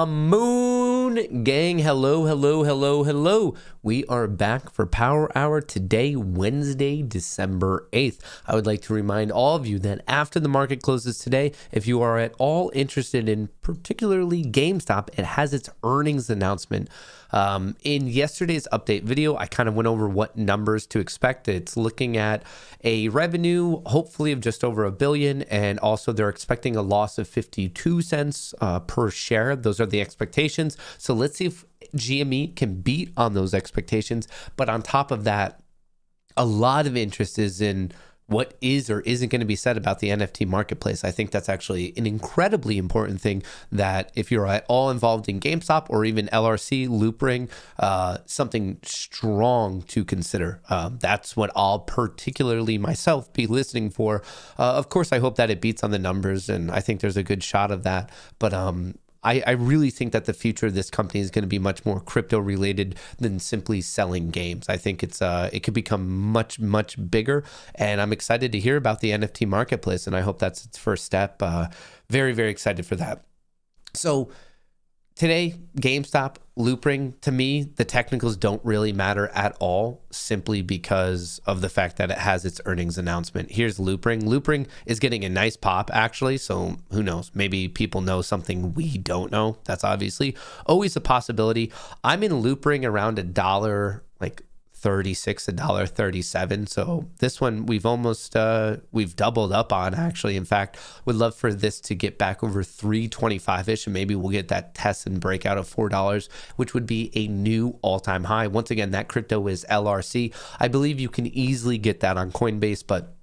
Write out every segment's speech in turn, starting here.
Moon gang, hello. We are back for Power Hour today, Wednesday, December 8th. I would like to remind all of you that after the market closes today, if you are at all interested in particularly GameStop, it has its earnings announcement. In yesterday's update video, I kind of went over what numbers to expect. It's looking at a revenue, hopefully of just over $1 billion, and also they're expecting a loss of 52 cents per share. Those are the expectations. So let's see if GME can beat on those expectations. But on top of that, a lot of interest is in what is or isn't going to be said about the NFT marketplace. I think that's actually an incredibly important thing that if you're at all involved in GameStop or even LRC, Loopring, something strong to consider. That's what I'll particularly myself be listening for. Of course, I hope that it beats on the numbers, and I think there's a good shot of that. But I really think that the future of this company is going to be much more crypto related than simply selling games. I think it could become much, much bigger, and I'm excited to hear about the NFT marketplace, and I hope that's its first step. Very, very excited for that. So today, GameStop, Loopring, to me, the technicals don't really matter at all, simply because of the fact that it has its earnings announcement. Here's Loopring. Loopring is getting a nice pop, actually, so who knows? Maybe people know something we don't know. That's obviously always a possibility. I'm in Loopring around $1, like 36, $1.37. So this one we've almost we've doubled up on, actually. In fact, would love for this to get back over 325-ish, and maybe we'll get that test and breakout of $4, which would be a new all-time high. Once again, that crypto is LRC. I believe you can easily get that on Coinbase, but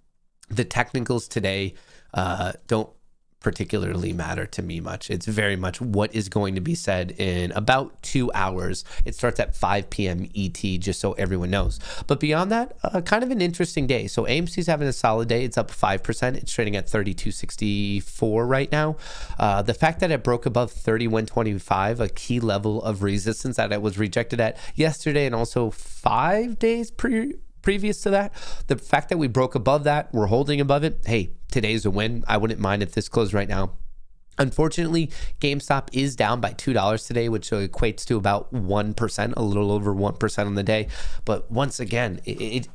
the technicals today don't particularly matter to me much. It's very much what is going to be said in about 2 hours. It starts at 5 p.m. ET, just so everyone knows. But beyond that, kind of an interesting day. So AMC's having a solid day. It's up 5%. It's trading at 32.64 right now. The fact that it broke above 31.25, a key level of resistance that it was rejected at yesterday and also 5 days previous to that, the fact that we broke above that, we're holding above it, hey, today's a win. I wouldn't mind if this closed right now. Unfortunately, GameStop is down by $2 today, which equates to about 1%, a little over 1% on the day. But once again, it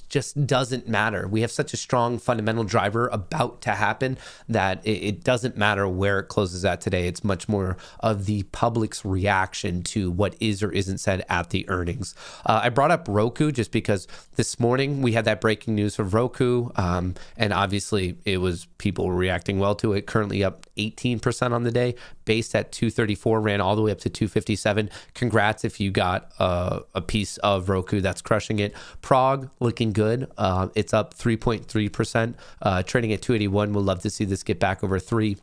just doesn't matter. We have such a strong fundamental driver about to happen that it doesn't matter where it closes at today. It's much more of the public's reaction to what is or isn't said at the earnings. I brought up Roku just because this morning we had that breaking news of Roku, and obviously it was people reacting well to it. Currently up 18% on the day, based at 234, ran all the way up to 257. Congrats if you got a piece of Roku. That's crushing it. Prague looking good. It's up 3.3%, trading at 281. We'll love to see this get back over 3.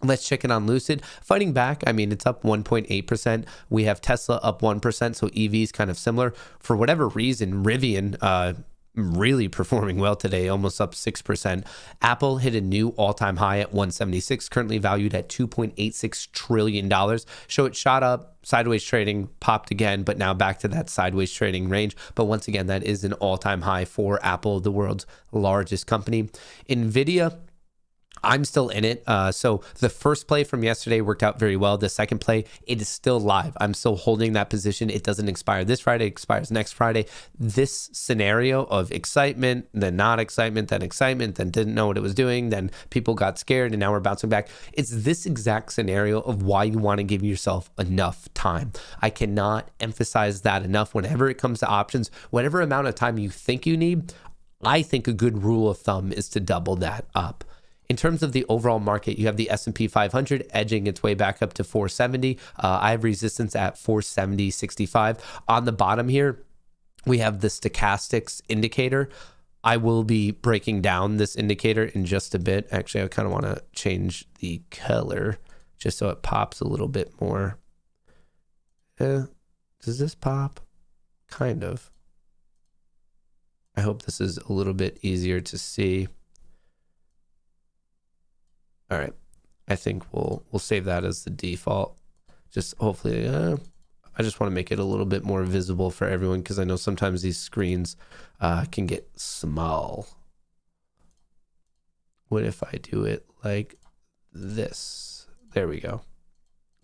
Let's check in on Lucid. Fighting back. I mean, it's up 1.8%. We have Tesla up 1%, so EVs kind of similar. For whatever reason, Rivian really performing well today, almost up 6%. Apple hit a new all-time high at 176, currently valued at $2.86 trillion. So it shot up, sideways trading, popped again, but now back to that sideways trading range. But once again, that is an all-time high for Apple, the world's largest company. NVIDIA, I'm still in it. So the first play from yesterday worked out very well. The second play, it is still live. I'm still holding that position. It doesn't expire this Friday, it expires next Friday. This scenario of excitement, then not excitement, then didn't know what it was doing, then people got scared, and now we're bouncing back. It's this exact scenario of why you want to give yourself enough time. I cannot emphasize that enough. Whenever it comes to options, whatever amount of time you think you need, I think a good rule of thumb is to double that up. In terms of the overall market, you have the S&P 500 edging its way back up to 470. I have resistance at 470.65. On the bottom here, we have the stochastics indicator. I will be breaking down this indicator in just a bit. Actually, I kind of want to change the color just so it pops a little bit more. Does this pop? Kind of. I hope this is a little bit easier to see. All right, I think we'll save that as the default. Just hopefully, I just want to make it a little bit more visible for everyone because I know sometimes these screens can get small. What if I do it like this? There we go.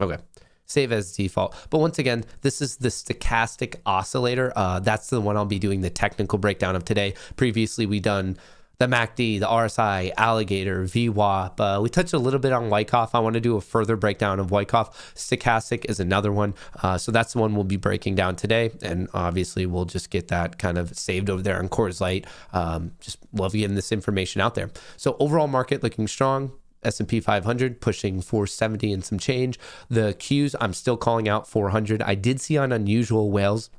Okay, save as default. But once again, this is the Stochastic Oscillator. That's the one I'll be doing the technical breakdown of today. Previously, we done the MACD, the RSI, Alligator, VWAP. We touched a little bit on Wyckoff. I want to do a further breakdown of Wyckoff. Stochastic is another one. So that's the one we'll be breaking down today. And obviously, we'll just get that kind of saved over there on Kohrs Lite. Just love getting this information out there. So overall market looking strong. S&P 500 pushing 470 and some change. The Qs, I'm still calling out 400. I did see on unusual whales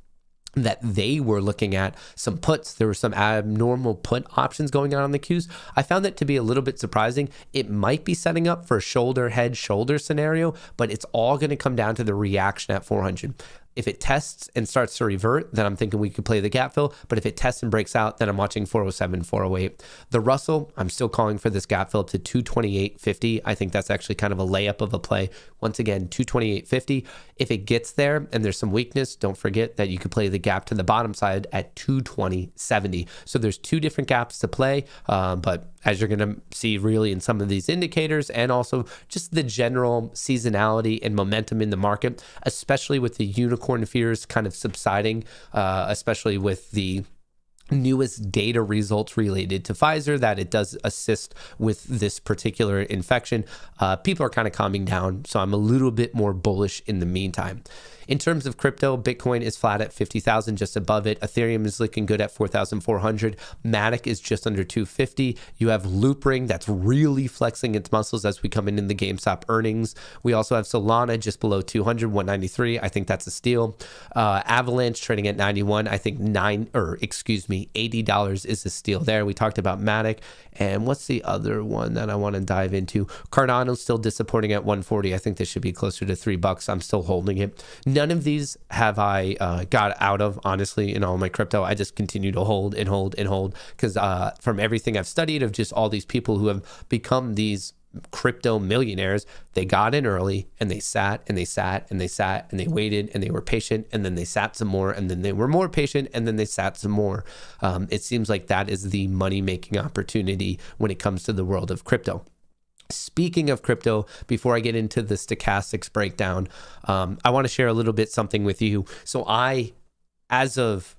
that they were looking at some puts. There were some abnormal put options going on the Qs. I found that to be a little bit surprising. It might be setting up for a shoulder, head, shoulder scenario, but it's all going to come down to the reaction at 400. If it tests and starts to revert, then I'm thinking we could play the gap fill. But if it tests and breaks out, then I'm watching 407, 408. The Russell, I'm still calling for this gap fill up to 228.50. I think that's actually kind of a layup of a play. Once again, 228.50. If it gets there and there's some weakness, don't forget that you could play the gap to the bottom side at 220.70. So there's two different gaps to play, but as you're going to see really in some of these indicators, and also just the general seasonality and momentum in the market, especially with the unicorn fears kind of subsiding, especially with the newest data results related to Pfizer, that it does assist with this particular infection. People are kind of calming down, so I'm a little bit more bullish in the meantime. In terms of crypto, Bitcoin is flat at 50,000, just above it. Ethereum is looking good at 4,400. Matic is just under 250. You have Loopring that's really flexing its muscles as we come in the GameStop earnings. We also have Solana just below 200, 193. I think that's a steal. Avalanche trading at 91. I think $80 is a steal there. We talked about Matic. And what's the other one that I want to dive into? Cardano's still disappointing at 140. I think this should be closer to $3. I'm still holding it. None of these have I got out of, honestly, in all my crypto. I just continue to hold and hold and hold because from everything I've studied of just all these people who have become these crypto millionaires, they got in early and they sat and they sat and they sat and they waited and they were patient, and then they sat some more, and then they were more patient, and then they sat some more. It seems like that is the money-making opportunity when it comes to the world of crypto. Speaking of crypto, before I get into the stochastics breakdown, I want to share a little bit something with you. So as of,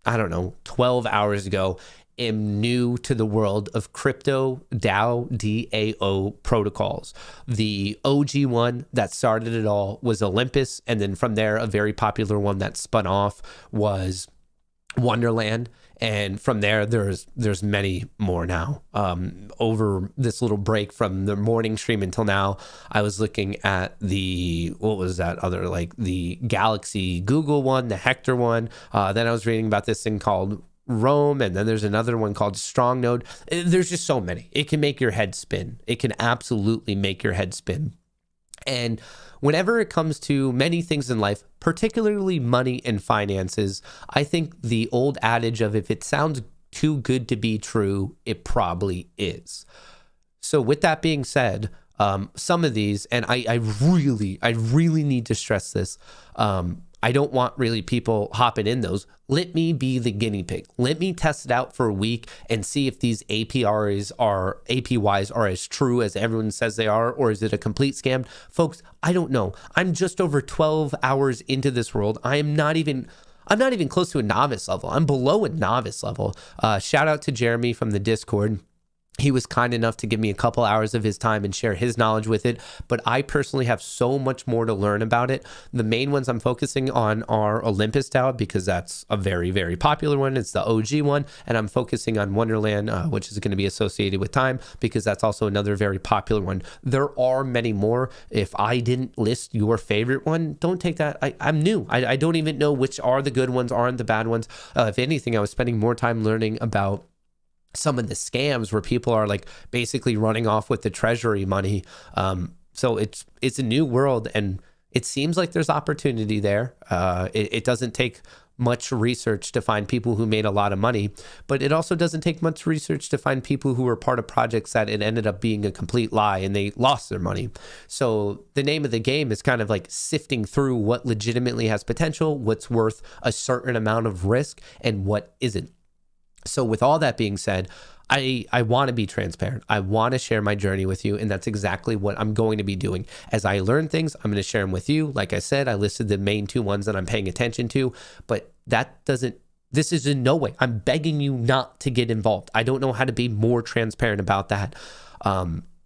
12 hours ago, am new to the world of crypto DAO, DAO protocols. The OG one that started it all was Olympus, and then from there, a very popular one that spun off was Wonderland. And from there, there's many more now. Over this little break from the morning stream until now, I was looking at the Galaxy Google one, the Hector one. Then I was reading about this thing called Rome, and then there's another one called Strong Node. There's just so many. It can make your head spin. It can absolutely make your head spin. And whenever it comes to many things in life, particularly money and finances, I think the old adage of if it sounds too good to be true, it probably is. So with that being said, some of these, and I really need to stress this, I don't want really people hopping in those. Let me be the guinea pig. Let me test it out for a week and see if these APYs are as true as everyone says they are, or is it a complete scam? Folks, I don't know. I'm just over 12 hours into this world. I'm not even close to a novice level. I'm below a novice level. Shout out to Jeremy from the Discord. He was kind enough to give me a couple hours of his time and share his knowledge with it, but I personally have so much more to learn about it. The main ones I'm focusing on are Olympus DAO, because that's a very, very popular one. It's the OG one, and I'm focusing on Wonderland, which is going to be associated with time, because that's also another very popular one. There are many more. If I didn't list your favorite one, don't take that. I'm new. I don't even know which are the good ones, aren't the bad ones. If anything, I was spending more time learning about some of the scams where people are like basically running off with the treasury money. So it's a new world, and it seems like there's opportunity there. It doesn't take much research to find people who made a lot of money, but it also doesn't take much research to find people who were part of projects that it ended up being a complete lie and they lost their money. So the name of the game is kind of like sifting through what legitimately has potential, what's worth a certain amount of risk, and what isn't. So with all that being said, I want to be transparent. I want to share my journey with you, and that's exactly what I'm going to be doing. As I learn things, I'm going to share them with you. Like I said, I listed the main two ones that I'm paying attention to, but this is in no way, I'm begging you not to get involved. I don't know how to be more transparent about that.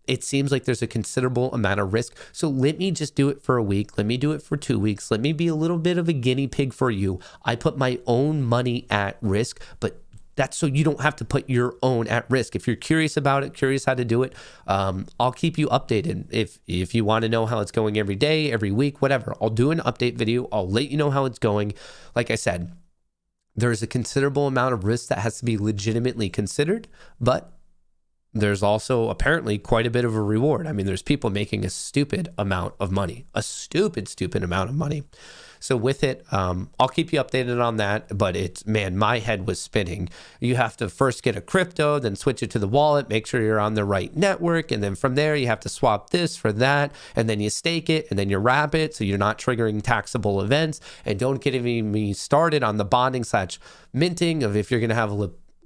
It seems like there's a considerable amount of risk. So let me just do it for a week. Let me do it for 2 weeks. Let me be a little bit of a guinea pig for you. I put my own money at risk, but that's so you don't have to put your own at risk. If you're curious about it, curious how to do it, I'll keep you updated. If you want to know how it's going every day, every week, whatever, I'll do an update video. I'll let you know how it's going. Like I said, There's a considerable amount of risk that has to be legitimately considered, but there's also apparently quite a bit of a reward. I mean, there's people making a stupid amount of money, a stupid amount of money. So with it, I'll keep you updated on that, but it's, man, my head was spinning. You have to first get a crypto, then switch it to the wallet, make sure you're on the right network. And then from there, you have to swap this for that. And then you stake it and then you wrap it so you're not triggering taxable events. And don't get me started on the bonding/minting of if you're going to have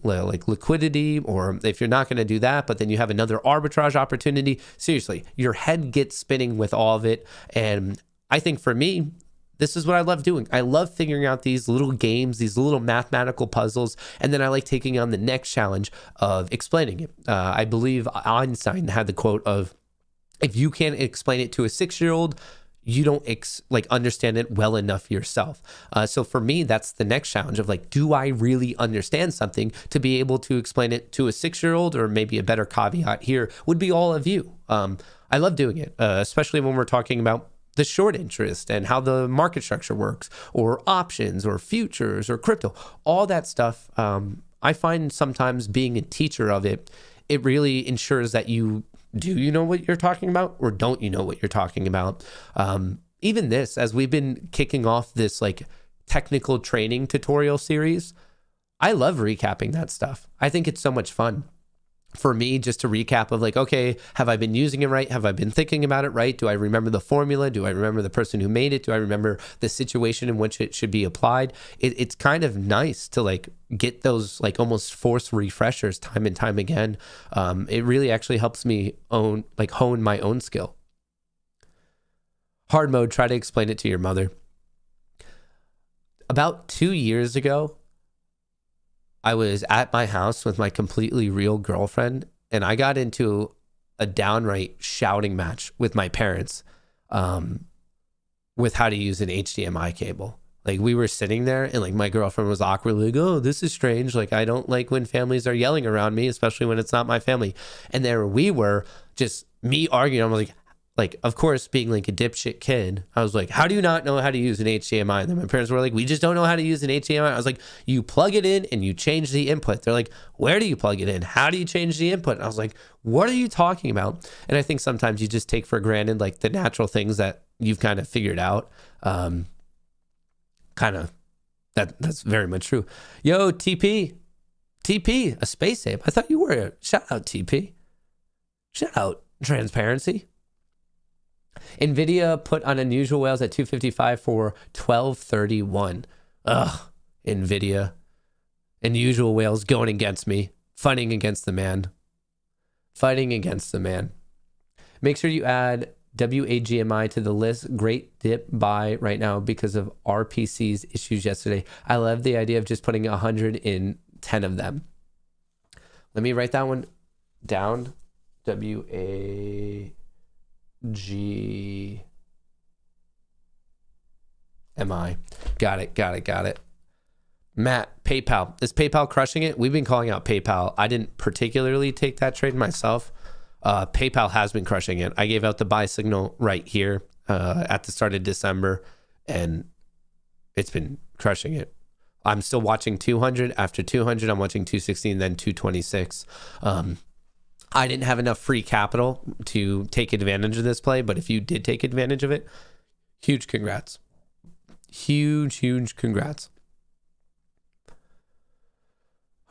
like liquidity, or if you're not going to do that, but then you have another arbitrage opportunity. Seriously, your head gets spinning with all of it. And I think for me, this is what I love doing. I love figuring out these little games, these little mathematical puzzles, and then I like taking on the next challenge of explaining it. I believe Einstein had the quote of, if you can't explain it to a 6-year-old, you don't understand it well enough yourself. So for me, that's the next challenge of like, do I really understand something to be able to explain it to a 6-year-old? Or maybe a better caveat here would be all of you. I love doing it, especially when we're talking about the short interest and how the market structure works, or options or futures or crypto, all that stuff. I find sometimes being a teacher of it, it really ensures that you know what you're talking about, or don't you know what you're talking about? Even this, as we've been kicking off this like technical training tutorial series, I love recapping that stuff. I think it's so much fun. For me, just to recap of like, okay, have I been using it right? Have I been thinking about it right? Do I remember the formula? Do I remember the person who made it? Do I remember the situation in which it should be applied? It's kind of nice to like get those like almost forced refreshers time and time again. It really actually helps me hone my own skill. Hard mode, try to explain it to your mother. About 2 years ago, I was at my house with my completely real girlfriend, and I got into a downright shouting match with my parents with how to use an HDMI cable. Like, we were sitting there and like my girlfriend was awkwardly like, oh, this is strange. Like, I don't like when families are yelling around me, especially when it's not my family. And there we were, just me arguing. I'm like, of course, being like a dipshit kid, I was like, how do you not know how to use an HDMI? And then my parents were like, we just don't know how to use an HDMI. I was like, you plug it in and you change the input. They're like, where do you plug it in? How do you change the input? And I was like, what are you talking about? And I think sometimes you just take for granted like the natural things that you've kind of figured out. That's very much true. Yo, TP, a space ape. I thought you were. Shout out, TP. Shout out, transparency. NVIDIA put on unusual whales at 255 for 1231. Ugh, NVIDIA. Unusual whales going against me. Fighting against the man. Make sure you add WAGMI to the list. Great dip buy right now because of RPC's issues yesterday. I love the idea of just putting 100 in 10 of them. Let me write that one down. WAGMI. Got it. Matt, PayPal. Is PayPal crushing it? We've been calling out PayPal. I didn't particularly take that trade myself. PayPal has been crushing it. I gave out the buy signal right here at the start of December, and it's been crushing it. I'm still watching 200. After 200, I'm watching 216, then 226. I didn't have enough free capital to take advantage of this play, but if you did take advantage of it, huge congrats. Huge congrats.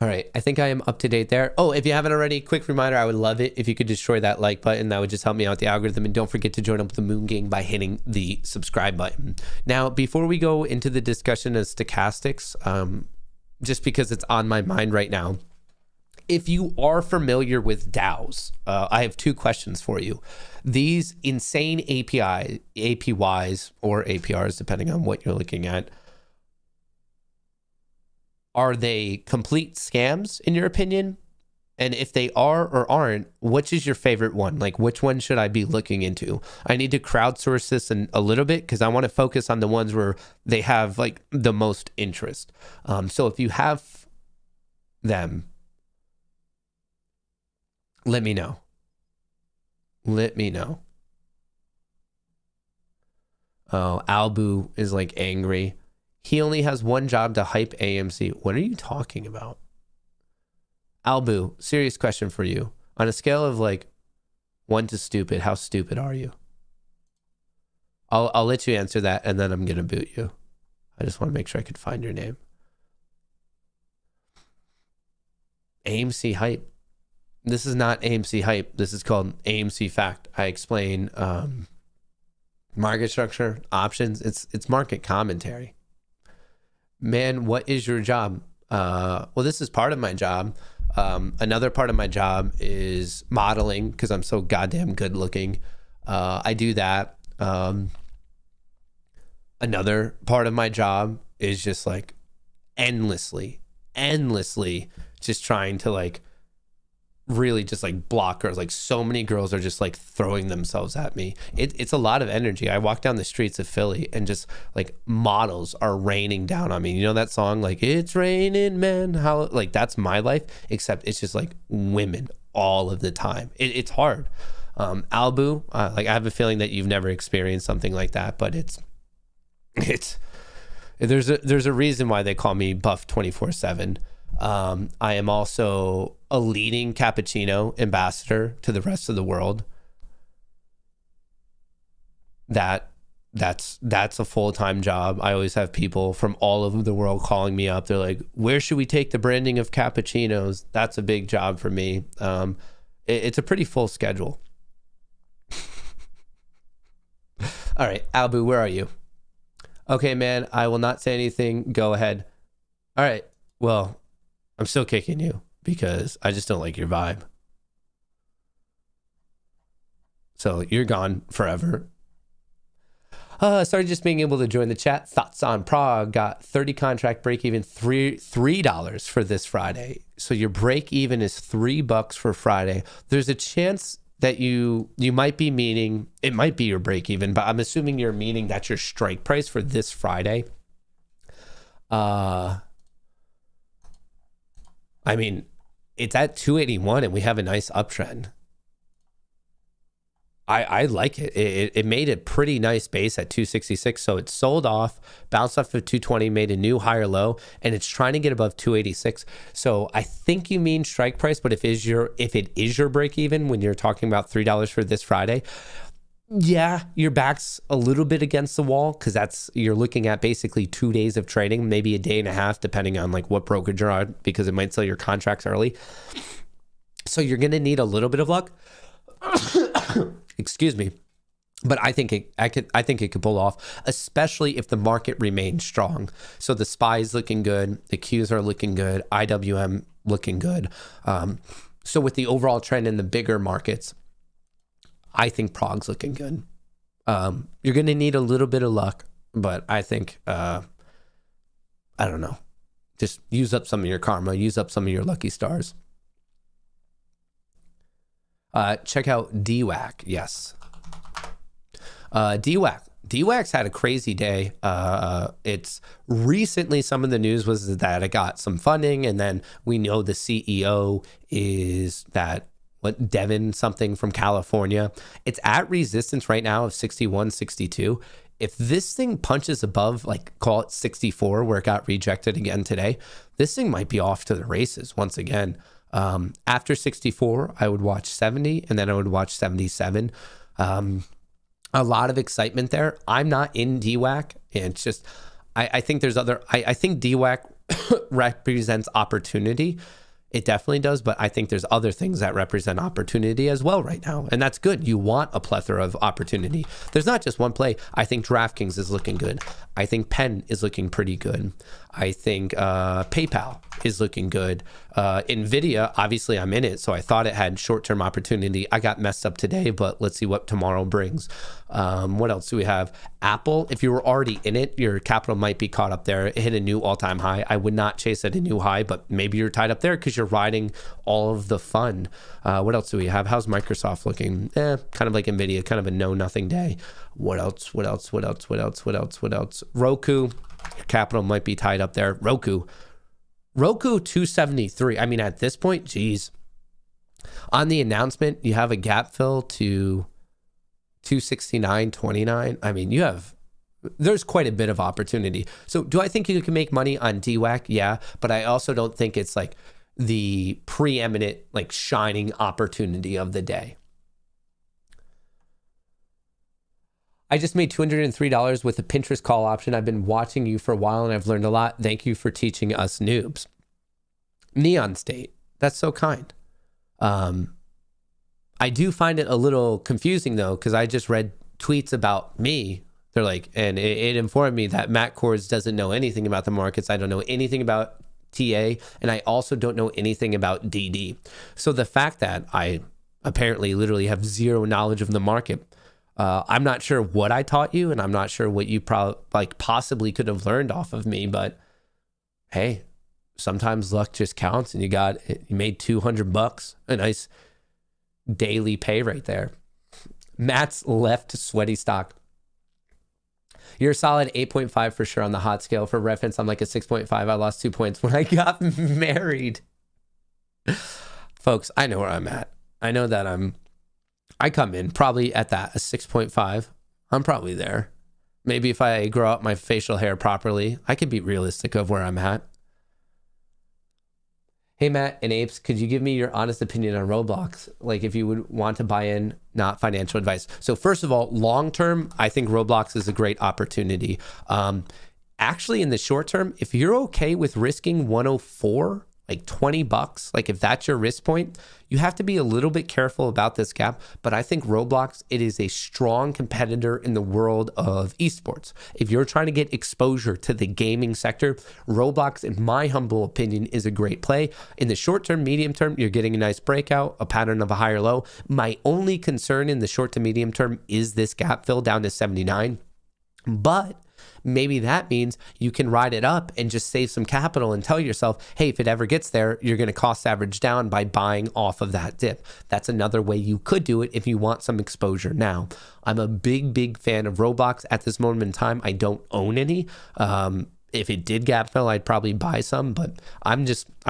All right, I think I am up to date there. Oh, if you haven't already, quick reminder, I would love it if you could destroy that like button. That would just help me out the algorithm. And don't forget to join up with the Moon Gang by hitting the subscribe button. Now, before we go into the discussion of stochastics, just because it's on my mind right now, if you are familiar with DAOs, I have two questions for you. These insane APYs, or APRs, depending on what you're looking at, are they complete scams in your opinion? And if they are or aren't, which is your favorite one? Like, which one should I be looking into? I need to crowdsource this a little bit because I want to focus on the ones where they have like the most interest. So if you have them, let me know. Oh, Albu is like angry. He only has one job to hype AMC. What are you talking about? Albu, serious question for you. On a scale of like 1 to stupid, how stupid are you? I'll let you answer that, and then I'm going to boot you. I just want to make sure I could find your name. AMC hype. This is not AMC hype. This is called AMC fact. I explain market structure, options. It's market commentary. Man, what is your job? Well, this is part of my job. Another part of my job is modeling because I'm so goddamn good looking. I do that. Another part of my job is just like endlessly just trying to like really just like block girls. Like so many girls are just like throwing themselves at me. It's a lot of energy. I walk down the streets of Philly and just like models are raining down on me. You know that song, like it's raining men, how like that's my life, except it's just like women all of the time. It's hard. Albu, like I have a feeling that you've never experienced something like that, but there's a reason why they call me Buff 24/7. I am also a leading cappuccino ambassador to the rest of the world. That's a full-time job. I always have people from all over the world calling me up. They're like, where should we take the branding of cappuccinos? That's a big job for me. It's a pretty full schedule. All right, Albu, where are you? Okay, man, I will not say anything. Go ahead. All right, well, I'm still kicking you because I just don't like your vibe. So you're gone forever. Started just being able to join the chat. Thoughts on Prague. Got 30 contract break even, $3 for this Friday. So your break even is $3 for Friday. There's a chance that you might be meaning, it might be your break even, but I'm assuming you're meaning that's your strike price for this Friday. I mean, it's at 281 and we have a nice uptrend. I like it. It made a pretty nice base at 266. So it sold off, bounced off of 220, made a new higher low, and it's trying to get above 286. So I think you mean strike price, but if it is your break even when you're talking about $3 for this Friday, yeah, your back's a little bit against the wall because you're looking at basically 2 days of trading, maybe a day and a half, depending on like what brokerage you're on, because it might sell your contracts early. So you're going to need a little bit of luck. Excuse me. But I think it could pull off, especially if the market remains strong. So the SPY's looking good, the Qs are looking good, IWM looking good. So with the overall trend in the bigger markets, I think Prague's looking good. You're going to need a little bit of luck, but I think, I don't know, just use up some of your karma, use up some of your lucky stars. Check out DWAC. Yes. DWAC's had a crazy day. It's recently, some of the news was that it got some funding, and then we know the CEO is Devin something from California. It's at resistance right now of 61, 62. If this thing punches above, like call it 64, where it got rejected again today, this thing might be off to the races once again. After 64, I would watch 70, and then I would watch 77. A lot of excitement there. I'm not in DWAC. It's just, I think there's I think DWAC represents opportunity. It definitely does, but I think there's other things that represent opportunity as well right now. And that's good. You want a plethora of opportunity. There's not just one play. I think DraftKings is looking good. I think Penn is looking pretty good. I think PayPal is looking good. NVIDIA, obviously I'm in it, so I thought it had short-term opportunity. I got messed up today, but let's see what tomorrow brings. What else do we have? Apple, if you were already in it, your capital might be caught up there. It hit a new all-time high. I would not chase at a new high, but maybe you're tied up there because you're riding all of the fun. What else do we have? How's Microsoft looking? Kind of like NVIDIA, kind of a no-nothing day. What else? Roku, your capital might be tied up there. Roku 273. I mean, at this point, geez. On the announcement, you have a gap fill to 269.29. I mean, you have there's quite a bit of opportunity. So do I think you can make money on DWAC? Yeah, but I also don't think it's like the preeminent, like shining opportunity of the day. I just made $203 with a Pinterest call option. I've been watching you for a while and I've learned a lot. Thank you for teaching us noobs. Neon State, that's so kind. I do find it a little confusing though, because I just read tweets about me. They're like, and it informed me that Matt Kohrs doesn't know anything about the markets. I don't know anything about TA, and I also don't know anything about DD. So the fact that I apparently literally have zero knowledge of the market, I'm not sure what I taught you, and I'm not sure what you possibly could have learned off of me. But hey, sometimes luck just counts, and you made $200, a nice daily pay right there. Matt's left sweaty stock. You're a solid 8.5 for sure on the hot scale. For reference, I'm like a 6.5. I lost 2 points when I got married. Folks, I know where I'm at. I know that I come in probably at that, a 6.5. I'm probably there. Maybe if I grow out my facial hair properly, I could be realistic of where I'm at. Hey, Matt and Apes, could you give me your honest opinion on Roblox? Like if you would want to buy in, not financial advice. So first of all, long-term, I think Roblox is a great opportunity. Actually, in the short term, if you're okay with risking 104, like $20, like if that's your risk point, you have to be a little bit careful about this gap. But I think Roblox, it is a strong competitor in the world of esports. If you're trying to get exposure to the gaming sector, Roblox, in my humble opinion, is a great play. In the short term, medium term, you're getting a nice breakout, a pattern of a higher low. My only concern in the short to medium term is this gap fill down to 79. But maybe that means you can ride it up and just save some capital and tell yourself, hey, if it ever gets there, you're going to cost average down by buying off of that dip. That's another way you could do it if you want some exposure now. I'm a big fan of Roblox at this moment in time. I don't own any. If it did gap fill, I'd probably buy some, but I'm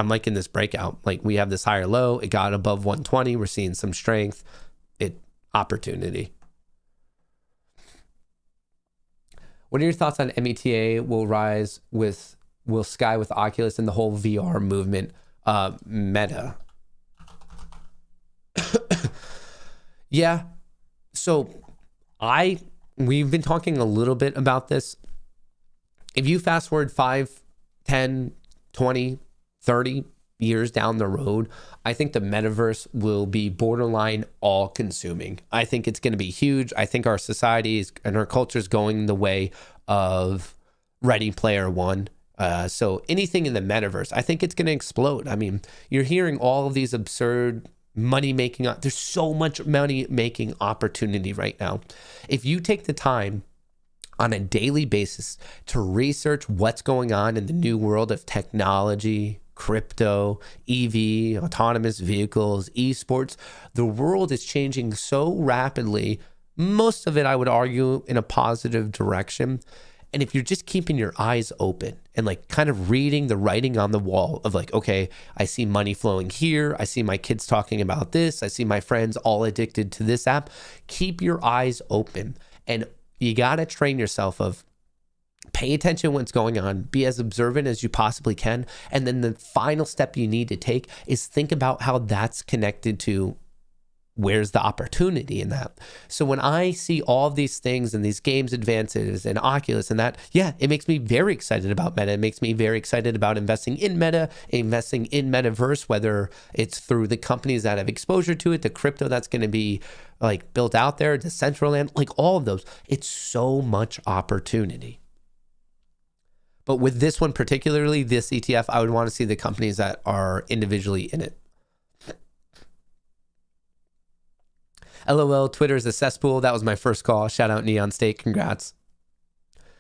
liking this breakout. Like we have this higher low. It got above 120. We're seeing some strength. Opportunity. What are your thoughts on META will Sky with Oculus and the whole VR movement, Meta? Yeah. So we've been talking a little bit about this. If you fast forward 5, 10, 20, 30 years down the road, I think the metaverse will be borderline all consuming. I think it's going to be huge. I think our society and our culture is going the way of Ready Player One. So anything in the metaverse, I think it's going to explode. I mean, you're hearing all of these absurd money-making. There's so much money-making opportunity right now. If you take the time on a daily basis to research what's going on in the new world of technology, crypto, EV, autonomous vehicles, esports, the world is changing so rapidly. Most of it, I would argue, in a positive direction. And if you're just keeping your eyes open and like kind of reading the writing on the wall of like, okay, I see money flowing here. I see my kids talking about this. I see my friends all addicted to this app. Keep your eyes open. And you got to train yourself of pay attention to what's going on, be as observant as you possibly can. And then the final step you need to take is think about how that's connected to where's the opportunity in that. So when I see all of these things and these games advances and Oculus and that, yeah, it makes me very excited about Meta. It makes me very excited about investing in Meta, investing in Metaverse, whether it's through the companies that have exposure to it, the crypto that's going to be like built out there, Decentraland, like all of those. It's so much opportunity. But with this one particularly, this ETF, I would want to see the companies that are individually in it. LOL, Twitter is a cesspool. That was my first call. Shout out Neon State. Congrats.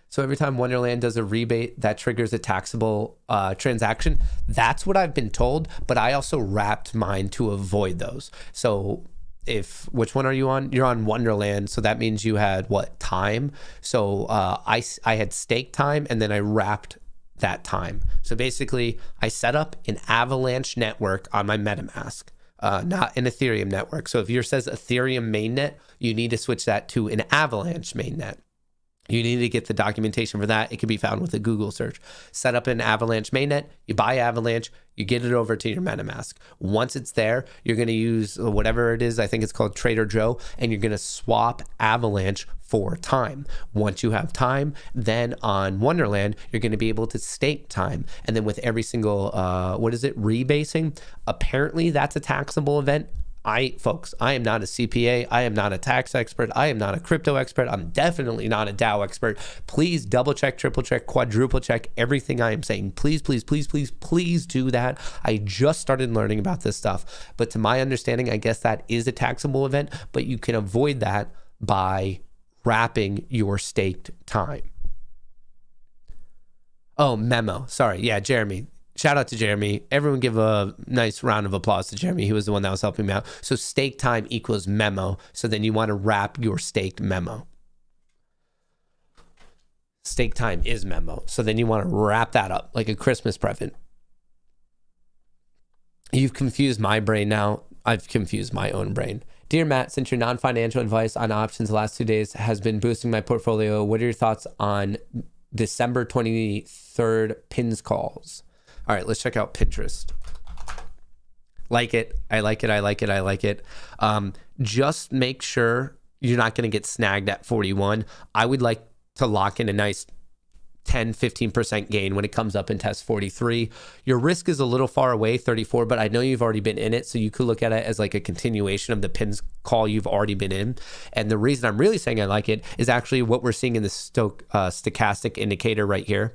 So every time Wonderland does a rebate, that triggers a taxable transaction. That's what I've been told, but I also wrapped mine to avoid those. So which one are you on? You're on Wonderland. So that means you had what, time? So I had stake time and then I wrapped that time. So basically I set up an Avalanche network on my MetaMask. Not an Ethereum network. So if yours says Ethereum mainnet, you need to switch that to an Avalanche mainnet. You need to get the documentation for that. It can be found with a Google search. Set up an Avalanche mainnet. You buy Avalanche. You get it over to your MetaMask. Once it's there, you're going to use whatever it is. I think it's called Trader Joe. And you're going to swap Avalanche for time. Once you have time, then on Wonderland, you're going to be able to stake time. And then with every single, rebasing, apparently that's a taxable event. Folks, I am not a CPA. I am not a tax expert. I am not a crypto expert. I'm definitely not a DAO expert. Please double check, triple check, quadruple check everything I am saying. Please, please, please, please, please do that. I just started learning about this stuff. But to my understanding, I guess that is a taxable event, but you can avoid that by wrapping your staked time. Oh, memo. Sorry. Yeah, Jeremy. Shout out to Jeremy. Everyone give a nice round of applause to Jeremy. He was the one that was helping me out. So stake time equals memo. So then you want to wrap your staked memo. Stake time is memo. So then you want to wrap that up like a Christmas present. You've confused my brain now. I've confused my own brain. Dear Matt, since your non-financial advice on options the last 2 days has been boosting my portfolio, what are your thoughts on December 23rd pins calls? All right, let's check out Pinterest. Like it. I like it. I like it. I like it. Just make sure you're not going to get snagged at 41. I would like to lock in a nice 10, 15% gain when it comes up and tests 43. Your risk is a little far away, 34, but I know you've already been in it. So you could look at it as like a continuation of the pins call you've already been in. And the reason I'm really saying I like it is actually what we're seeing in the stochastic indicator right here.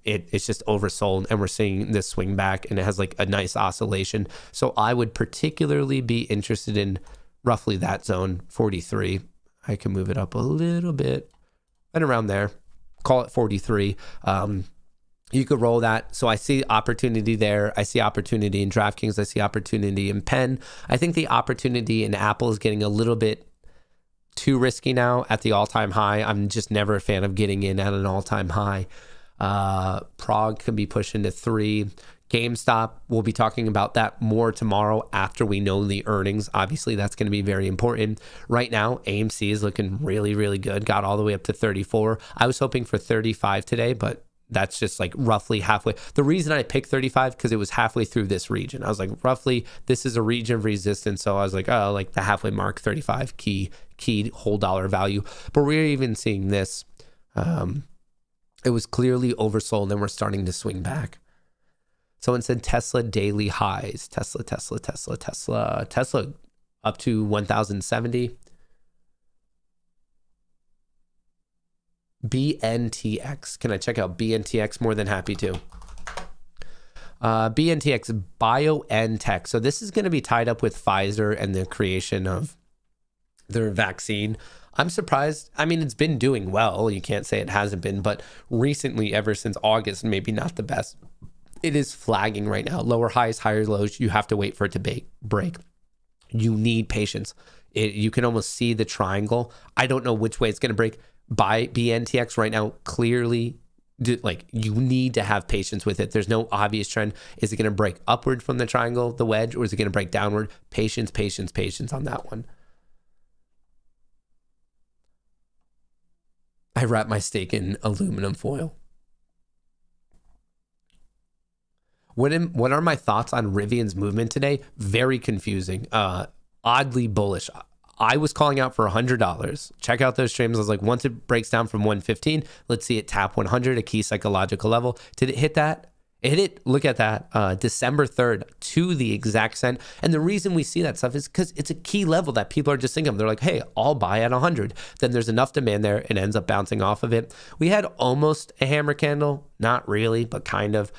It's just oversold and we're seeing this swing back and it has like a nice oscillation. So I would particularly be interested in roughly that zone, 43. I can move it up a little bit and around there, call it 43. You could roll that. So I see opportunity there. I see opportunity in DraftKings. I see opportunity in Penn. I think the opportunity in Apple is getting a little bit too risky now at the all-time high. I'm just never a fan of getting in at an all-time high. Prague could be pushing to 3. GameStop, we'll be talking about that more tomorrow after we know the earnings. Obviously, that's going to be very important. Right now, AMC is looking really, really good. Got all the way up to 34. I was hoping for 35 today, but that's just like roughly halfway. The reason I picked 35 because it was halfway through this region. I was like, roughly, this is a region of resistance. So I was like, oh, like the halfway mark, 35 key whole dollar value. But we're even seeing this. It was clearly oversold and we're starting to swing back. Someone said Tesla daily highs. Tesla up to 1,070. BNTX. Can I check out BNTX? More than happy to. BNTX, BioNTech. So this is going to be tied up with Pfizer and the creation of their vaccine. I'm surprised. I mean, it's been doing well. You can't say it hasn't been, but recently, ever since August, maybe not the best. It is flagging right now. Lower highs, higher lows. You have to wait for it to break. You need patience. You can almost see the triangle. I don't know which way it's going to break. By BNTX right now, clearly, like you need to have patience with it. There's no obvious trend. Is it going to break upward from the triangle, the wedge, or is it going to break downward? Patience, patience, patience on that one. I wrap my steak in aluminum foil. What are my thoughts on Rivian's movement today? Very confusing. Oddly bullish. I was calling out for $100. Check out those streams. I was like, once it breaks down from 115, let's see it tap 100, a key psychological level. Did it hit that? It hit it. Look at that. December 3rd to the exact cent. And the reason we see that stuff is because it's a key level that people are just thinking of. They're like, hey, I'll buy at 100. Then there's enough demand there. It ends up bouncing off of it. We had almost a hammer candle. Not really, but kind of.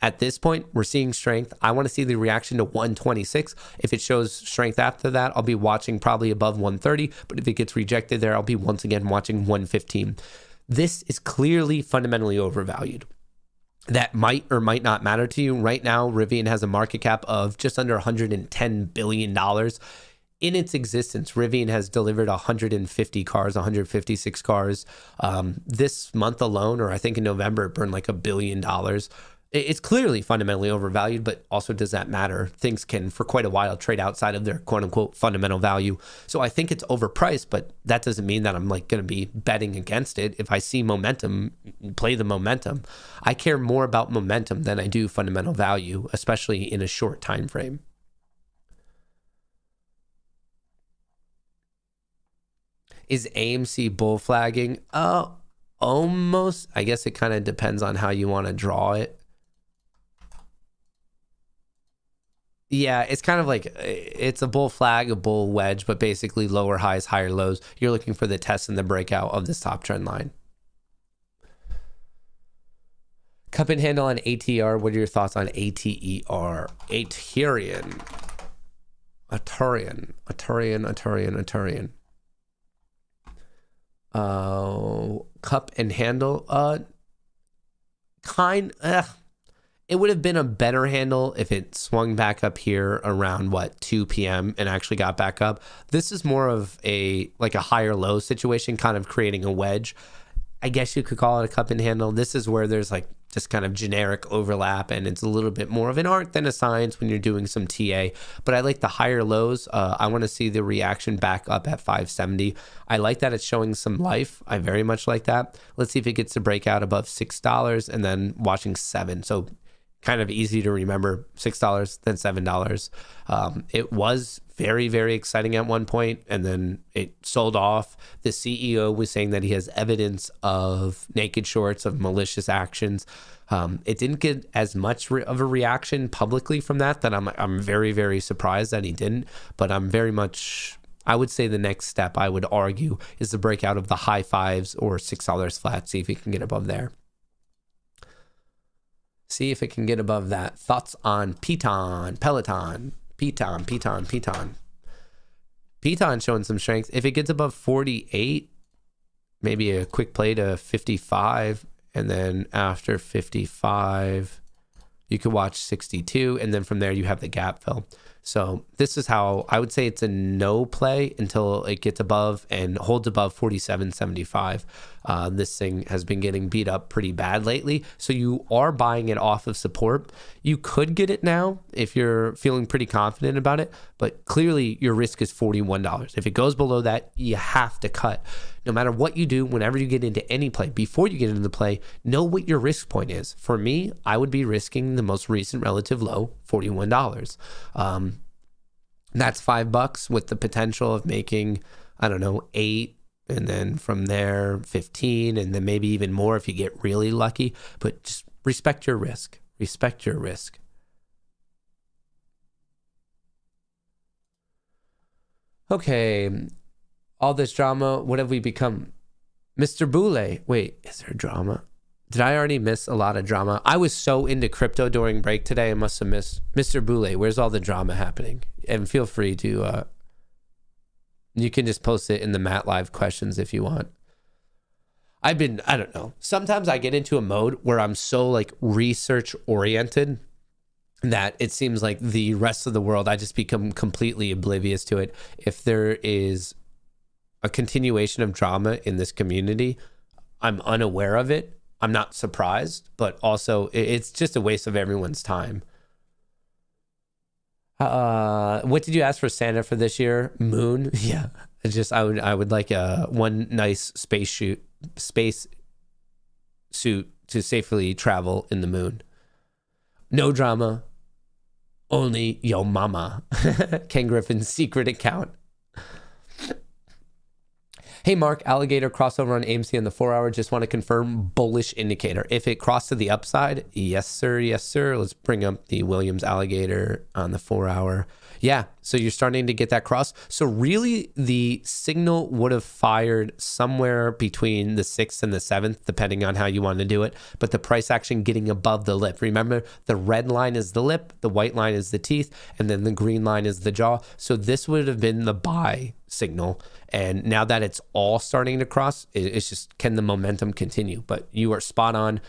At this point, we're seeing strength. I want to see the reaction to 126. If it shows strength after that, I'll be watching probably above 130. But if it gets rejected there, I'll be once again watching 115. This is clearly fundamentally overvalued. That might or might not matter to you. Right now, Rivian has a market cap of just under $110 billion. In its existence, Rivian has delivered 150 cars, 156 cars. This month alone, or I think in November, it burned like $1 billion. it's clearly fundamentally overvalued, but also does that matter? Things can, for quite a while, trade outside of their quote unquote fundamental value. So I think it's overpriced, but that doesn't mean that I'm like going to be betting against it. If I see momentum, play the momentum. I care more about momentum than I do fundamental value, especially in a short time frame. Is AMC bull flagging? Almost. I guess it kind of depends on how you want to draw it. Yeah, it's kind of like it's a bull flag, a bull wedge, but basically lower highs, higher lows. You're looking for the test and the breakout of this top trend line. Cup and handle on ATR. What are your thoughts on ATER? Artesian. Artesian. Cup and handle. It would have been a better handle if it swung back up here around 2 p.m. and actually got back up. This is more of a higher low situation, kind of creating a wedge. I guess you could call it a cup and handle. This is where there's just kind of generic overlap, and it's a little bit more of an art than a science when you're doing some TA. But I like the higher lows. I want to see the reaction back up at 570. I like that it's showing some life. I very much like that. Let's see if it gets to break out above $6 and then watching $7. So kind of easy to remember, $6, then $7. It was very, very exciting at one point, and then it sold off. The CEO was saying that he has evidence of naked shorts, of malicious actions. It didn't get as much of a reaction publicly from that I'm very, very surprised that he didn't. But I'm very much, I would say the next step, I would argue, is the breakout of the high fives or $6 flat. See if he can get above there. See if it can get above that. Thoughts on Peloton. Peloton showing some strength. If it gets above 48, maybe a quick play to 55. And then after 55, you could watch 62. And then from there, you have the gap fill. So this is how I would say it's a no play until it gets above and holds above 47.75. This thing has been getting beat up pretty bad lately. So you are buying it off of support. You could get it now if you're feeling pretty confident about it, but clearly your risk is $41. If it goes below that, you have to cut. No matter what you do, whenever you get into any play, before you get into the play, know what your risk point is. For me, I would be risking the most recent relative low, $41. That's $5 with the potential of making, I don't know, 8, and then from there 15, and then maybe even more if you get really lucky. But just respect your risk. Respect your risk. Okay, all this drama, what have we become? Mr. Boulay. Wait, is there drama? Did I already miss a lot of drama? I was so into crypto during break today, I must have missed. Mr. Boulay, where's all the drama happening? And feel free to, you can just post it in the Matt Live questions if you want. I don't know. Sometimes I get into a mode where I'm so research oriented that it seems like the rest of the world, I just become completely oblivious to it. If there is a continuation of drama in this community, I'm unaware of it. I'm not surprised, but also it's just a waste of everyone's time. What did you ask for Santa for this year? Moon? Yeah. It's just I would like one nice space suit to safely travel in the moon. No drama. Only yo mama. Ken Griffin's secret account. Hey, Mark, alligator crossover on AMC on the 4-hour. Just want to confirm bullish indicator. If it crossed to the upside, yes, sir. Yes, sir. Let's bring up the Williams alligator on the 4-hour. Yeah, so you're starting to get that cross. So really, the signal would have fired somewhere between the 6th and the 7th, depending on how you want to do it. But the price action getting above the lip. Remember, the red line is the lip, the white line is the teeth, and then the green line is the jaw. So this would have been the buy signal. And now that it's all starting to cross, it's just, can the momentum continue? But you are spot on.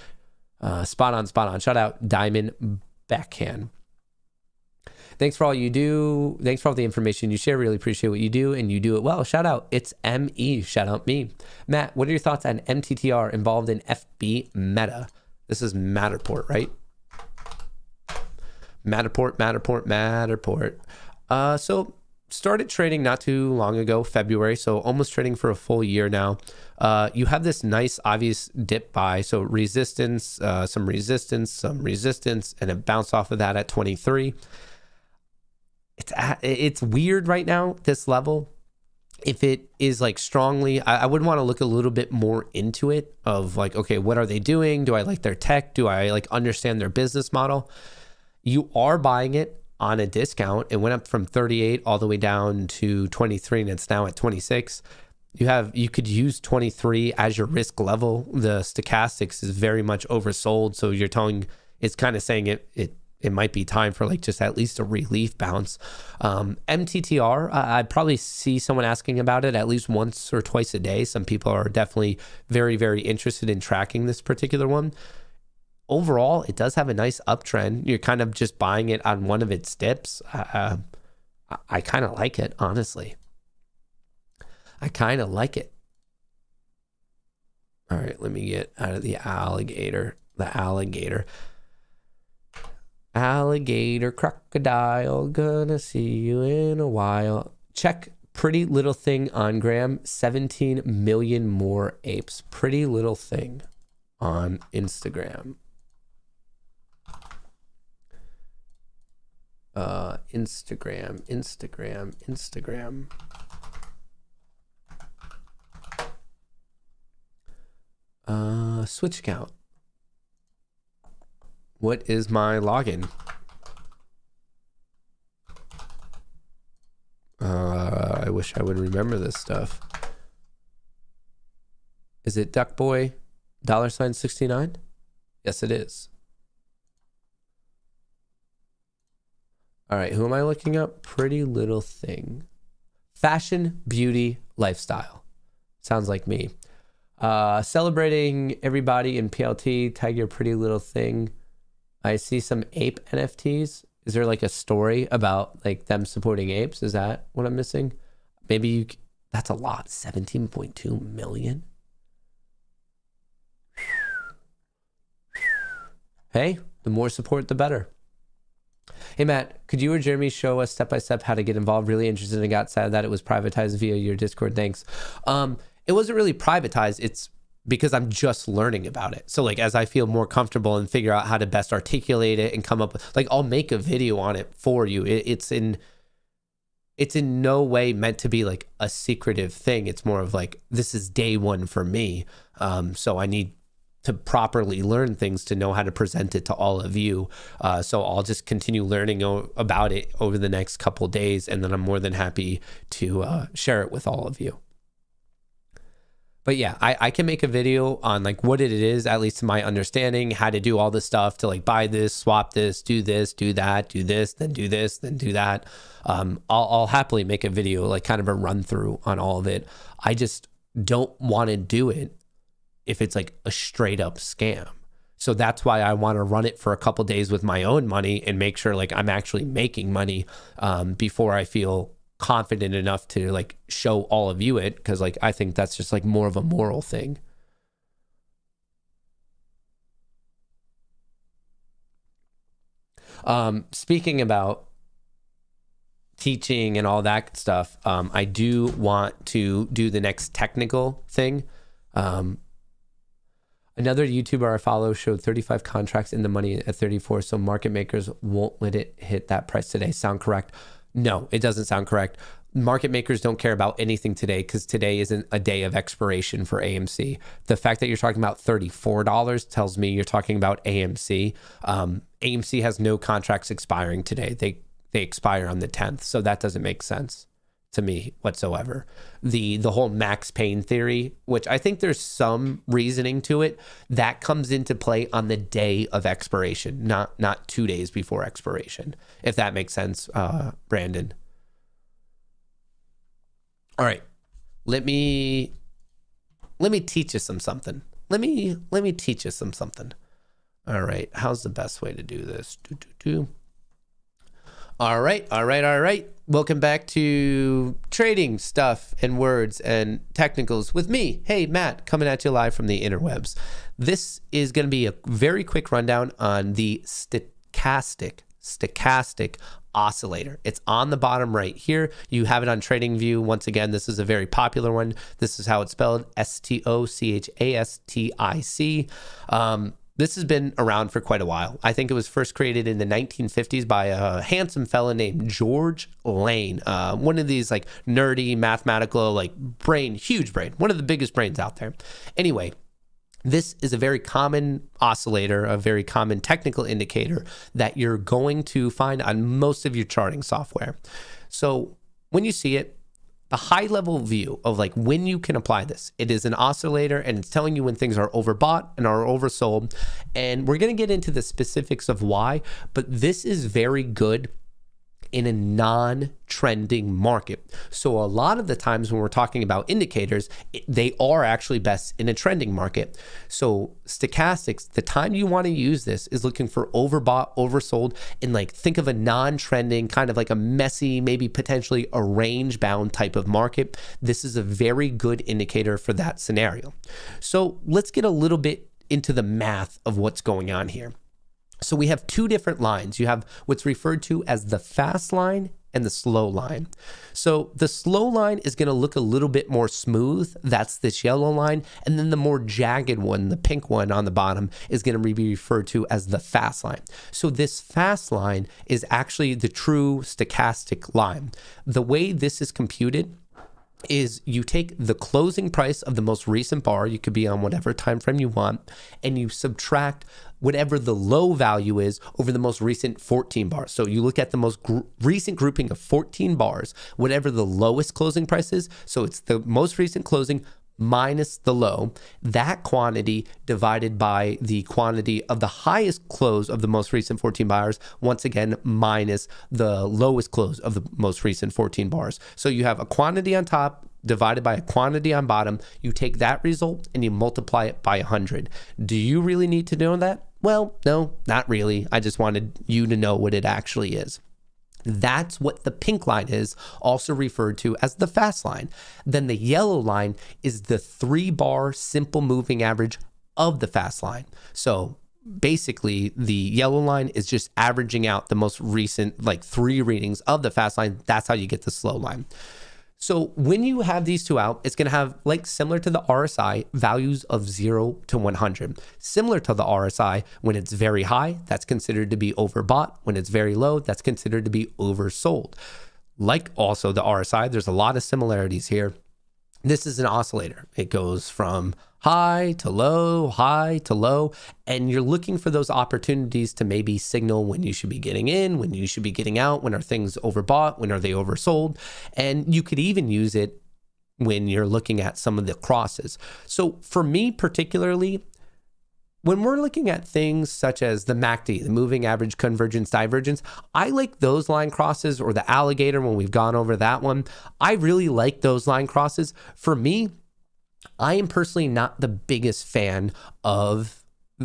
Shout out Diamond Backhand. Thanks for all you do. Thanks for all the information you share. Really appreciate what you do, and you do it well. Shout out. It's ME. Shout out me. Matt, what are your thoughts on MTTR involved in FB Meta? This is Matterport, right? Matterport. So started trading not too long ago, February. So almost trading for a full year now. You have this nice obvious dip buy. So resistance, some resistance, and it bounced off of that at 23. It's weird right now, this level. If it is like strongly, I would want to look a little bit more into it of like, okay, what are they doing? Do I like their tech? Do I like understand their business model? You are buying it on a discount. It went up from 38 all the way down to 23 and it's now at 26. You could use 23 as your risk level. The stochastics is very much oversold. So it's kind of saying it might be time for like just at least a relief bounce. MTTR, I'd probably see someone asking about it at least once or twice a day. Some people are definitely very, very interested in tracking this particular one. Overall, it does have a nice uptrend. You're kind of just buying it on one of its dips. I kind of like it, honestly. I kind of like it. All right, let me get out of the alligator. Alligator, crocodile, gonna see you in a while. Check Pretty Little Thing on Gram, 17 million more apes. Pretty Little Thing on Instagram. Instagram. Switch account. What is my login? I wish I would remember this stuff. Is it Duckboy $69? Yes, it is. All right, who am I looking up? Pretty Little Thing. Fashion, beauty, lifestyle. Sounds like me. Celebrating everybody in PLT. Tag your Pretty Little Thing. I see some ape NFTs. Is there like a story about like them supporting apes? Is that what I'm missing? Maybe that's a lot. 17.2 million. Hey, the more support, the better. Hey, Matt, could you or Jeremy show us step-by-step how to get involved? Really interested and got sad that it was privatized via your Discord. Thanks. It wasn't really privatized. It's because I'm just learning about it. So like, as I feel more comfortable and figure out how to best articulate it and come up with, like, I'll make a video on it for you. It's in no way meant to be like a secretive thing. It's more of like, this is day one for me. So I need to properly learn things to know how to present it to all of you. So I'll just continue learning about it over the next couple days. And then I'm more than happy to share it with all of you. But yeah, I can make a video on like what it is, at least to my understanding, how to do all this stuff to like buy this, swap this, do that, do this, then do this, then do that. I'll happily make a video, like kind of a run through on all of it. I just don't want to do it if it's like a straight up scam. So that's why I want to run it for a couple days with my own money and make sure like I'm actually making money before I feel confident enough to like show all of you it, because like I think that's just like more of a moral thing. Speaking about teaching and all that stuff, I do want to do the next technical thing. Another YouTuber I follow showed 35 contracts in the money at 34, so market makers won't let it hit that price today. Sound correct? No, it doesn't sound correct. Market makers don't care about anything today because today isn't a day of expiration for AMC. The fact that you're talking about $34 tells me you're talking about AMC. AMC has no contracts expiring today. They expire on the 10th, so that doesn't make sense to me whatsoever. The whole Max Payne theory, which I think there's some reasoning to it, that comes into play on the day of expiration, not 2 days before expiration, if that makes sense, Brandon. All right, let me teach you something. Let me teach you something. All right, how's the best way to do this? All right. Welcome back to Trading Stuff and Words and Technicals with me. Hey, Matt, coming at you live from the interwebs. This is going to be a very quick rundown on the stochastic Stochastic Oscillator. It's on the bottom right here. You have it on TradingView. Once again, this is a very popular one. This is how it's spelled, Stochastic. This has been around for quite a while. I think it was first created in the 1950s by a handsome fella named George Lane. One of these like nerdy mathematical, like huge brain, one of the biggest brains out there. Anyway, this is a very common oscillator, a very common technical indicator that you're going to find on most of your charting software. So when you see it, the high level view of like when you can apply this, it is an oscillator and it's telling you when things are overbought and are oversold. And we're going to get into the specifics of why, but this is very good in a non-trending market. So a lot of the times when we're talking about indicators, they are actually best in a trending market. So stochastics, the time you want to use this is looking for overbought, oversold, and like think of a non-trending, kind of like a messy, maybe potentially a range-bound type of market. This is a very good indicator for that scenario. So let's get a little bit into the math of what's going on here. So we have two different lines. You have what's referred to as the fast line and the slow line. So the slow line is going to look a little bit more smooth. That's this yellow line. And then the more jagged one, the pink one on the bottom, is going to be referred to as the fast line. So this fast line is actually the true stochastic line. The way this is computed is you take the closing price of the most recent bar, you could be on whatever time frame you want, and you subtract whatever the low value is over the most recent 14 bars. So you look at the most recent grouping of 14 bars, whatever the lowest closing price is, so it's the most recent closing minus the low, that quantity divided by the quantity of the highest close of the most recent 14 bars, once again, minus the lowest close of the most recent 14 bars. So you have a quantity on top divided by a quantity on bottom. You take that result and you multiply it by 100. Do you really need to know that? Well, no, not really. I just wanted you to know what it actually is. That's what the pink line is, also referred to as the fast line. Then the yellow line is the 3-bar simple moving average of the fast line. So basically the yellow line is just averaging out the most recent like 3 readings of the fast line. That's how you get the slow line. So when you have these two out, it's going to have, like similar to the RSI, values of 0 to 100. Similar to the RSI, when it's very high, that's considered to be overbought. When it's very low, that's considered to be oversold. Like also the RSI, there's a lot of similarities here. This is an oscillator. It goes from high to low, and you're looking for those opportunities to maybe signal when you should be getting in, when you should be getting out, when are things overbought, when are they oversold, and you could even use it when you're looking at some of the crosses. So for me particularly, when we're looking at things such as the MACD, the moving average convergence divergence, I like those line crosses, or the alligator when we've gone over that one. I really like those line crosses. For me, I am personally not the biggest fan of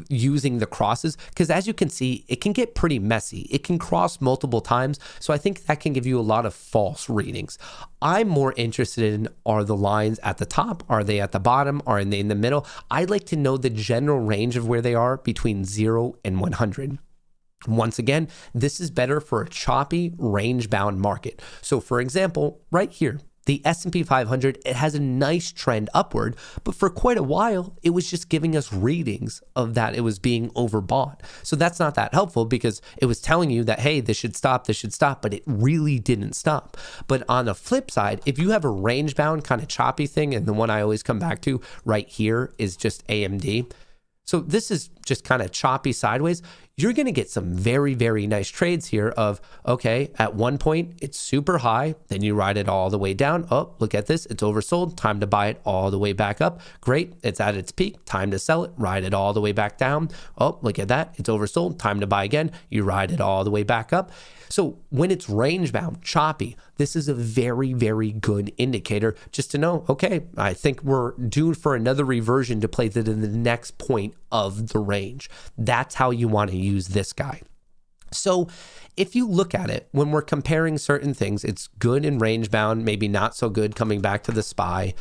using the crosses because, as you can see, it can get pretty messy. It can cross multiple times. So I think that can give you a lot of false readings. I'm more interested in, are the lines at the top? Are they at the bottom? Are they in the middle? I'd like to know the general range of where they are between 0 and 100. Once again, this is better for a choppy, range-bound market. So for example, right here, the S&P 500, it has a nice trend upward, but for quite a while, it was just giving us readings of that it was being overbought. So that's not that helpful because it was telling you that, hey, this should stop, but it really didn't stop. But on the flip side, if you have a range-bound kind of choppy thing, and the one I always come back to right here is just AMD. So this is just kind of choppy sideways. You're going to get some very, very nice trades here of, okay, at one point, it's super high. Then you ride it all the way down. Oh, look at this. It's oversold. Time to buy it all the way back up. Great. It's at its peak. Time to sell it. Ride it all the way back down. Oh, look at that. It's oversold. Time to buy again. You ride it all the way back up. So when it's range bound, choppy, this is a very, very good indicator just to know, okay, I think we're due for another reversion to place it in the next point of the range. That's how you want to use this guy. So if you look at it, when we're comparing certain things, it's good in range bound, maybe not so good coming back to the SPY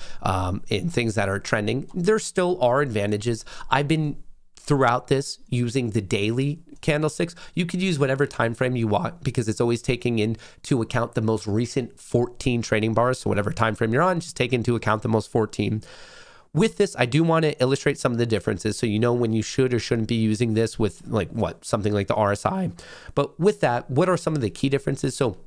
in things that are trending. There still are advantages. I've been throughout this using the daily candlesticks. You could use whatever time frame you want because it's always taking into account the most recent 14 trading bars. So whatever time frame you're on, just take into account the most 14. With this, I do want to illustrate some of the differences so you know when you should or shouldn't be using this with something like the RSI. But with that, what are some of the key differences? So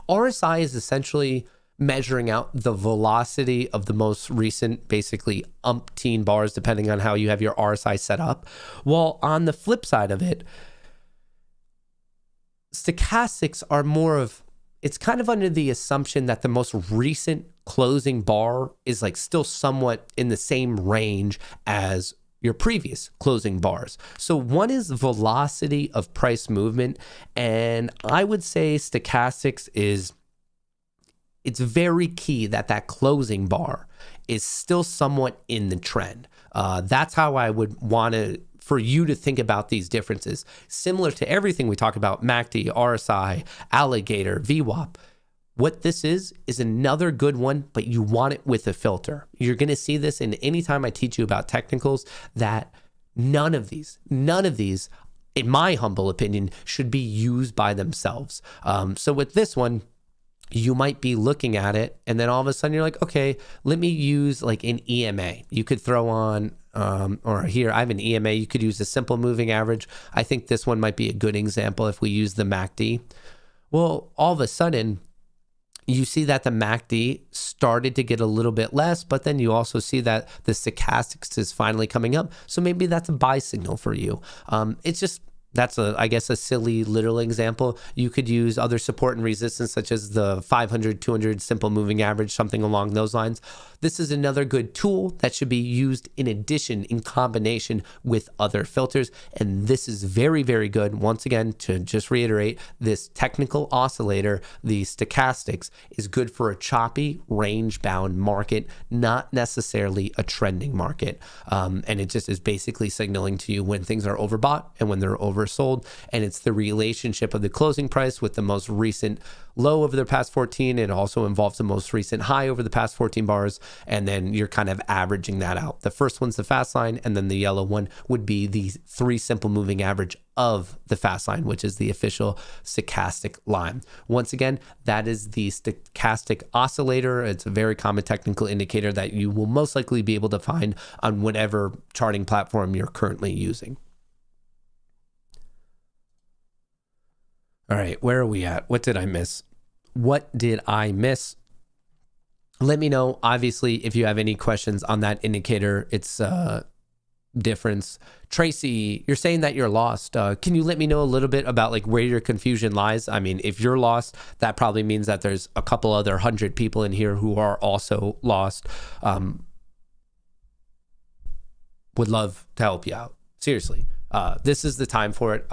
RSI is essentially measuring out the velocity of the most recent, basically umpteen bars, depending on how you have your RSI set up. While on the flip side of it, stochastics are more of, it's kind of under the assumption that the most recent closing bar is like still somewhat in the same range as your previous closing bars. So one is velocity of price movement, and I would say stochastics is, it's very key that that closing bar is still somewhat in the trend. That's how I would want to, for you to think about these differences. Similar to everything we talk about, MACD, RSI, Alligator, VWAP. What this is another good one, but you want it with a filter. You're going to see this in any time I teach you about technicals, that none of these, in my humble opinion, should be used by themselves. So with this one, you might be looking at it and then all of a sudden you're like, okay, let me use like an EMA. You could throw on, or here I have an EMA. You could use a simple moving average. I think this one might be a good example if we use the MACD. Well, all of a sudden you see that the MACD started to get a little bit less, but then you also see that the stochastics is finally coming up. So maybe that's a buy signal for you. It's just, that's I guess a silly literal example. You could use other support and resistance such as the 500, 200 simple moving average, something along those lines. This is another good tool that should be used in addition, in combination with other filters. And this is very, very good. Once again, to just reiterate, this technical oscillator, the stochastics, is good for a choppy, range-bound market, not necessarily a trending market. And it just is basically signaling to you when things are overbought and when they're oversold. And it's the relationship of the closing price with the most recent low over the past 14. It also involves the most recent high over the past 14 bars. And then you're kind of averaging that out. The first one's the fast line, and then the yellow one would be the 3 simple moving average of the fast line, which is the official stochastic line. Once again, that is the stochastic oscillator. It's a very common technical indicator that you will most likely be able to find on whatever charting platform you're currently using. All right, where are we at? What did I miss? What did I miss? Let me know, obviously, if you have any questions on that indicator, its difference. Tracy, you're saying that you're lost. Can you let me know a little bit about like where your confusion lies? I mean, if you're lost, that probably means that there's a couple other 100 people in here who are also lost. Would love to help you out. Seriously. This is the time for it.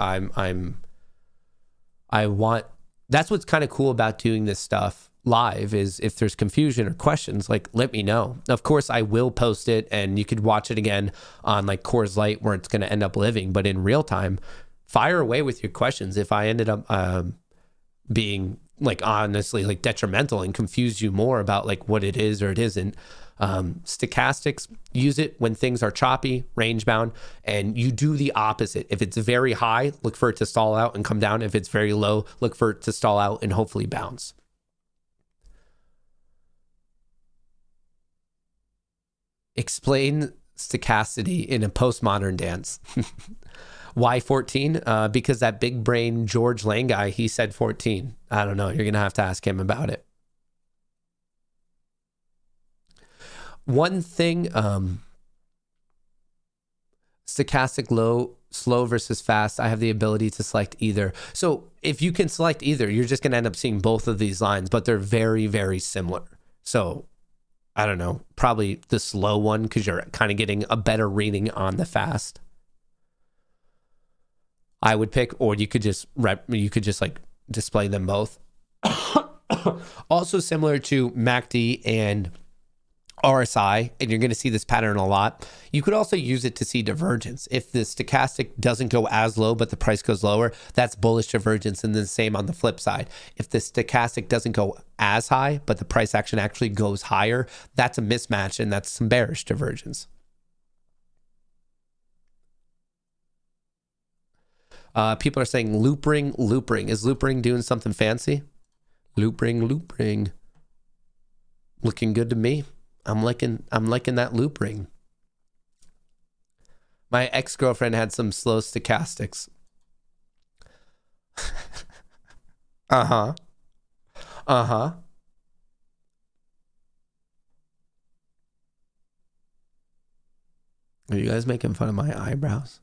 That's what's kind of cool about doing this stuff live, is if there's confusion or questions, like let me know. Of course, I will post it and you could watch it again on like Kohrs Lite where it's going to end up living, but in real time, fire away with your questions. If I ended up being like honestly like detrimental and confuse you more about like what it is or it isn't, stochastics, use it when things are choppy, range bound, and you do the opposite. If it's very high, look for it to stall out and come down. If it's very low, look for it to stall out and hopefully bounce. Explain stochasticity in a postmodern dance. Why 14? Because that big brain George Lang guy, he said 14. I don't know. You're going to have to ask him about it. One thing, stochastic low, slow versus fast, I have the ability to select either. So if you can select either, you're just going to end up seeing both of these lines, but they're very, very similar. So I don't know, probably the slow one because you're kind of getting a better reading on the fast. I would pick, or you could just like display them both. Also similar to MACD and RSI, and you're going to see this pattern a lot. You could also use it to see divergence. If the stochastic doesn't go as low, but the price goes lower, that's bullish divergence. And then the same on the flip side. If the stochastic doesn't go as high, but the price action actually goes higher, that's a mismatch, and that's some bearish divergence. People are saying loop ring. Is loop ring doing something fancy? Loop ring. Looking good to me. I'm liking that loop ring. My ex-girlfriend had some slow stochastics. Uh-huh. Are you guys making fun of my eyebrows?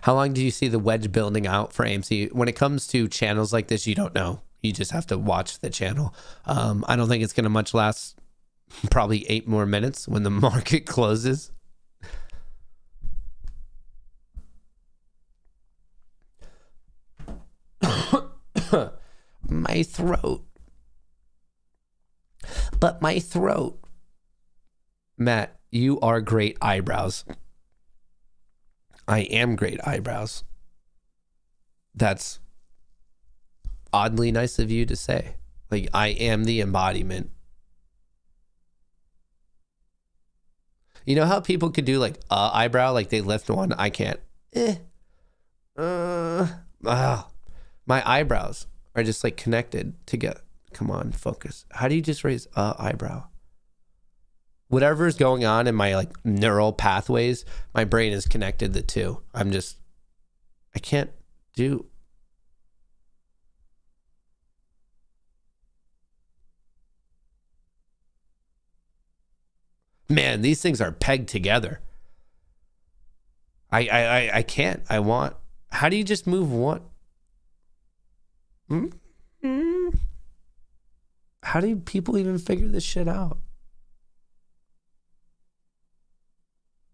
How long do you see the wedge building out for AMC? When it comes to channels like this, you don't know. You just have to watch the channel. I don't think it's going to much last. Probably 8 more minutes when the market closes. My throat. But my throat. Matt, you are great eyebrows. I am great eyebrows. That's oddly nice of you to say. Like, I am the embodiment. You know how people could do like a eyebrow, like they lift one? I can't. My eyebrows are just like connected together. Come on, focus. How do you just raise a eyebrow? Whatever's going on in my like neural pathways, my brain is connected the two. I can't do. Man, these things are pegged together. I can't. How do you just move one? How do people even figure this shit out?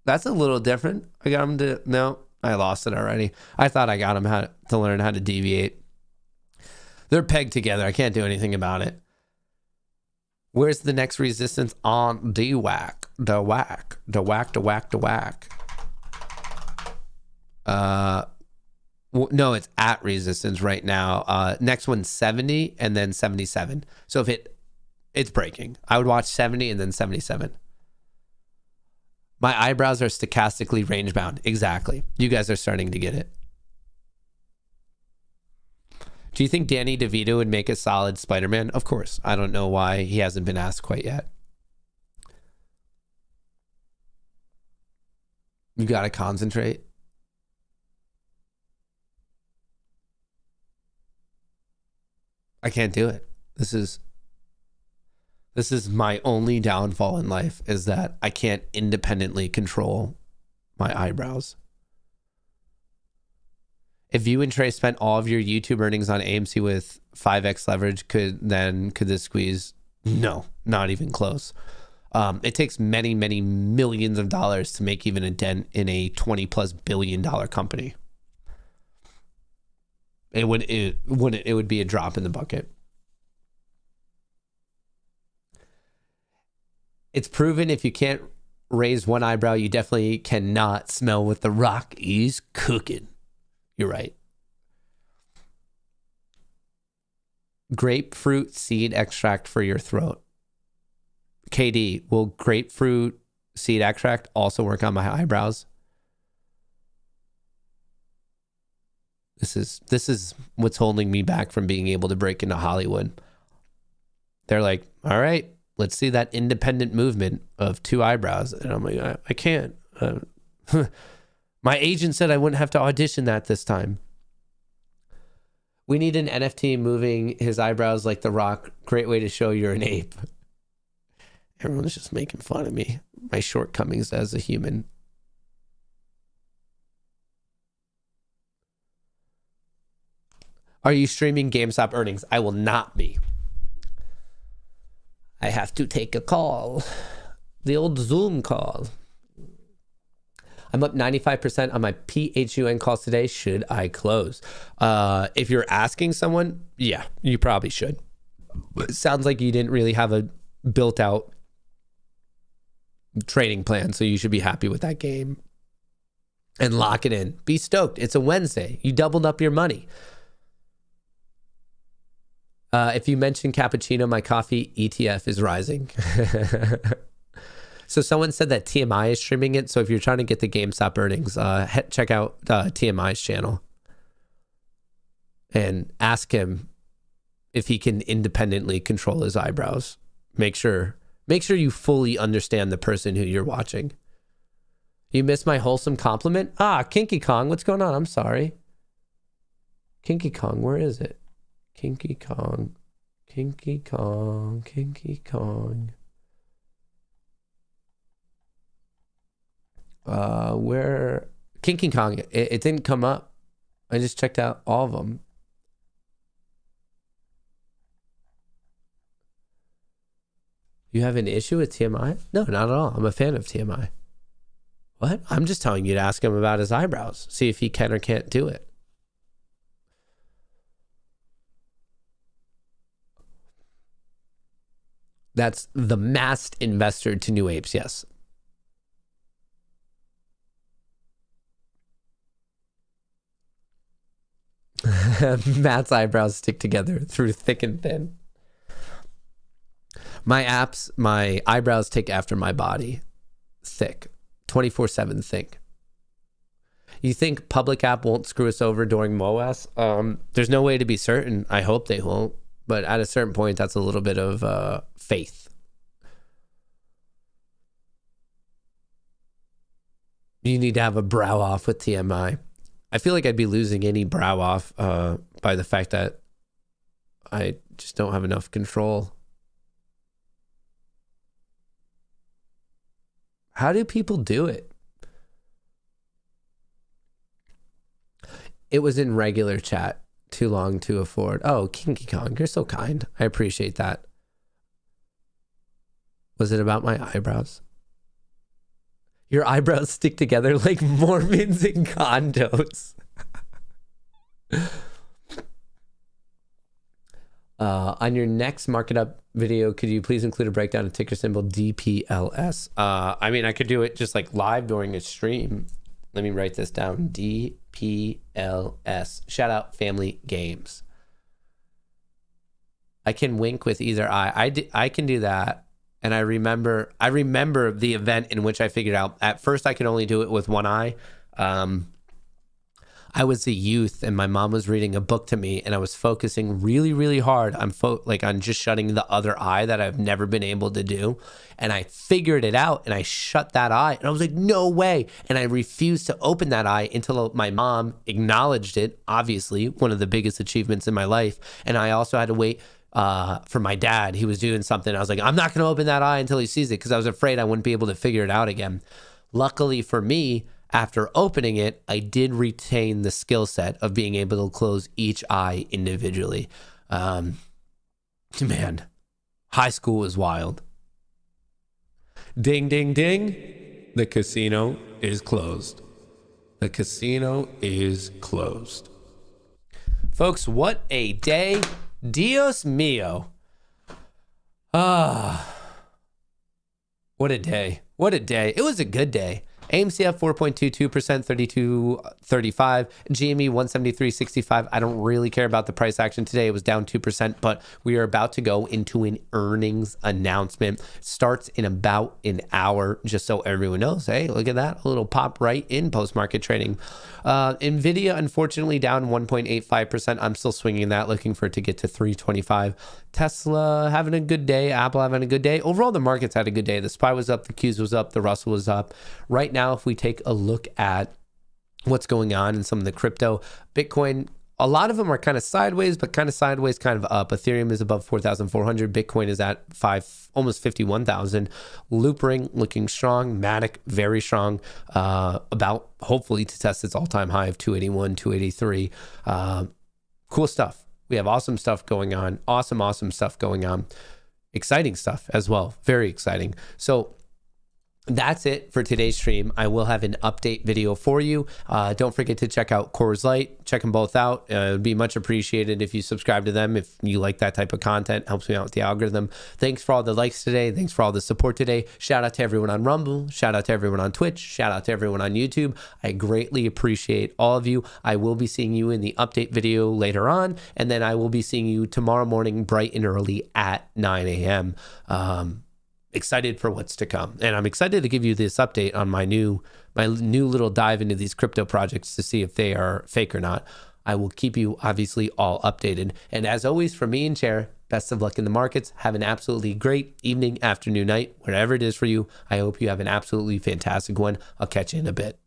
That's a little different. I got him to, no, I lost it already. I thought I got him to learn how to deviate. They're pegged together. I can't do anything about it. Where's the next resistance on the whack? The whack. No, it's at resistance right now. Next one's 70 and then 77. So if it's breaking, I would watch 70 and then 77. My eyebrows are stochastically range bound. Exactly. You guys are starting to get it. Do you think Danny DeVito would make a solid Spider-Man? Of course. I don't know why he hasn't been asked quite yet. You got to concentrate. I can't do it. This is my only downfall in life, is that I can't independently control my eyebrows. If you and Trey spent all of your YouTube earnings on AMC with 5x leverage, could this squeeze? No, not even close. It takes many, many millions of dollars to make even a dent in a $20+ billion company. It would be a drop in the bucket. It's proven if you can't raise one eyebrow, you definitely cannot smell what the Rock is cooking. You're right. Grapefruit seed extract for your throat. KD, will grapefruit seed extract also work on my eyebrows? This is what's holding me back from being able to break into Hollywood. They're like, all right, let's see that independent movement of 2 eyebrows. And I'm like, I can't. My agent said I wouldn't have to audition that this time. We need an NFT moving his eyebrows like The Rock. Great way to show you're an ape. Everyone's just making fun of me. My shortcomings as a human. Are you streaming GameStop earnings? I will not be. I have to take a call. The old Zoom call. I'm up 95% on my PHUN calls today. Should I close? If you're asking someone, yeah, you probably should. It sounds like you didn't really have a built out trading plan, so you should be happy with that game. And lock it in. Be stoked. It's a Wednesday. You doubled up your money. If you mention cappuccino, my coffee ETF is rising. So someone said that TMI is streaming it. So if you're trying to get the GameStop earnings, check out TMI's channel and ask him if he can independently control his eyebrows. Make sure you fully understand the person who you're watching. You missed my wholesome compliment? Kinky Kong, what's going on? I'm sorry. Kinky Kong, where is it? Kinky Kong. Where? Kinky Kong, it didn't come up. I just checked out all of them. You have an issue with TMI? No, not at all. I'm a fan of TMI. What? I'm just telling you to ask him about his eyebrows. See if he can or can't do it. That's the masked investor to New Apes, yes. Matt's eyebrows stick together through thick and thin. My eyebrows take after my body. Thick. 24/7 thick. You think public app won't screw us over during MOAS? There's no way to be certain. I hope they won't. But at a certain point, that's a little bit of faith. You need to have a brow off with TMI. I feel like I'd be losing any brow off by the fact that I just don't have enough control. How do people do it? It was in regular chat. Too long to afford. Oh, Kinky Kong, you're so kind. I appreciate that. Was it about my eyebrows? Your eyebrows stick together like Mormons in condos. On your next market up video, could you please include a breakdown of ticker symbol DPLS? I mean, I could do it just like live during a stream. Let me write this down. DPLS. Shout out Family Games. I can wink with either eye. I can do that. And I remember the event in which I figured out at first I could only do it with one eye. I was a youth and my mom was reading a book to me and I was focusing really, really hard on on just shutting the other eye that I've never been able to do. And I figured it out and I shut that eye and I was like, no way. And I refused to open that eye until my mom acknowledged it. Obviously, one of the biggest achievements in my life. And I also had to wait for my dad. He was doing something. I was like, I'm not going to open that eye until he sees it because I was afraid I wouldn't be able to figure it out again. Luckily for me, after opening it, I did retain the skill set of being able to close each eye individually. Man, high school was wild. Ding, ding, ding. The casino is closed. The casino is closed. Folks, what a day. Dios mío. What a day. What a day. It was a good day. AMCF 4.22%, 32.35. GME 173.65. I don't really care about the price action today. It was down 2%, but we are about to go into an earnings announcement. Starts in about an hour, just so everyone knows. Hey, look at that. A little pop right in post-market trading. NVIDIA, unfortunately, down 1.85%. I'm still swinging that, looking for it to get to 325. Tesla having a good day. Apple having a good day. Overall, the markets had a good day. The SPY was up. The Qs was up. The Russell was up. Right now, if we take a look at what's going on in some of the crypto, Bitcoin, a lot of them are kind of sideways, but kind of sideways, kind of up. Ethereum is above 4,400. Bitcoin is at almost 51,000. Loopring looking strong. Matic very strong. About hopefully to test its all-time high of 281, 283. Cool stuff. We have awesome stuff going on. Awesome stuff going on. Exciting stuff as well. Very exciting. So that's it for today's stream. I will have an update video for you. Don't forget to check out Kohrs Light. Check them both out. It would be much appreciated if you subscribe to them. If you like that type of content, helps me out with the algorithm. Thanks for all the likes today. Thanks for all the support today. Shout out to everyone on Rumble. Shout out to everyone on Twitch. Shout out to everyone on YouTube. I greatly appreciate all of you. I will be seeing you in the update video later on, and then I will be seeing you tomorrow morning bright and early at 9 a.m. excited for what's to come. And I'm excited to give you this update on my new little dive into these crypto projects to see if they are fake or not. I will keep you obviously all updated. And as always, from me and Chair, best of luck in the markets. Have an absolutely great evening, afternoon, night, wherever it is for you. I hope you have an absolutely fantastic one. I'll catch you in a bit.